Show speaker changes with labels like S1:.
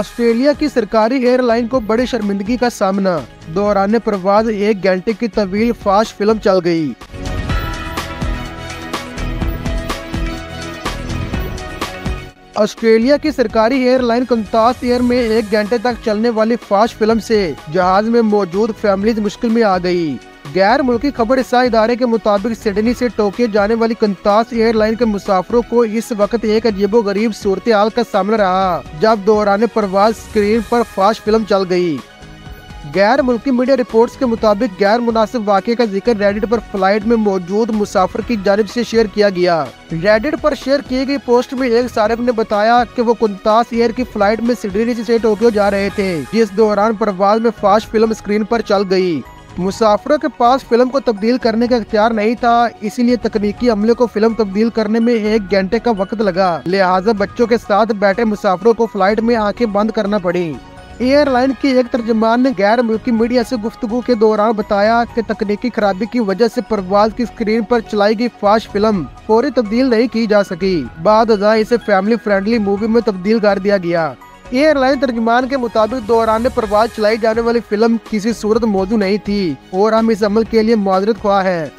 S1: Australia की सरकारी airline को बड़ी शर्मिंदगी का सामना। दौरान प्रवास 1 घंटे की तवील फास्ट फिल्म चल गई। ऑस्ट्रेलिया की सरकारी एयरलाइन कंतास एयर में 1 घंटे तक चलने वाली फास्ट फिल्म से जहाज में मौजूद फैमिलीज मुश्किल में आ गई। गैर मुल्की खबर इदारे के मुताबिक सिडनी से टोक्यो जाने वाली कंतास एयरलाइन के मुसाफिरों को इस वक्त एक अजीबोगरीब सूरत हाल का सामना रहा, जब दौरान प्रवास स्क्रीन पर फास्ट फिल्म चल गई। गैर मुल्की मीडिया रिपोर्ट्स के मुताबिक गैर मुनासिब वाक़े का जिक्र रेडिट पर फ्लाइट में मौजूद मुसाफिर की जानिब से शेयर किया गया। रेडिट पर शेयर की गई पोस्ट में एक सारिफ ने बताया कि वो कंतास एयर की फ्लाइट में सिडनी से टोक्यो जा रहे थे, जिस दौरान प्रवास में फास्ट फिल्म स्क्रीन पर चल गई। मुसाफिरों के पास फिल्म को तब्दील करने का इख्तियार नहीं था, इसीलिए तकनीकी अमले को फिल्म तब्दील करने में 1 घंटे का वक्त लगा। लिहाजा बच्चों के साथ बैठे मुसाफिरों को फ्लाइट में आंखें बंद करना पड़ी। एयरलाइन के एक तर्जुमान ने गैर मुल्की मीडिया से गुफ्तगू के दौरान बताया कि तकनीकी खराबी की वजह से प्रवास की स्क्रीन पर चलाई गई फास्ट फिल्म फौरी तब्दील नहीं की जा सकी। बाद इसे फैमिली फ्रेंडली मूवी में तब्दील कर दिया गया। एयरलाइन तर्जुमान के मुताबिक दौरान प्रवास चलाई जाने वाली फिल्म किसी सूरत मौजूद नहीं थी और हम इस अमल के लिए माजरत ख्वाह हैं।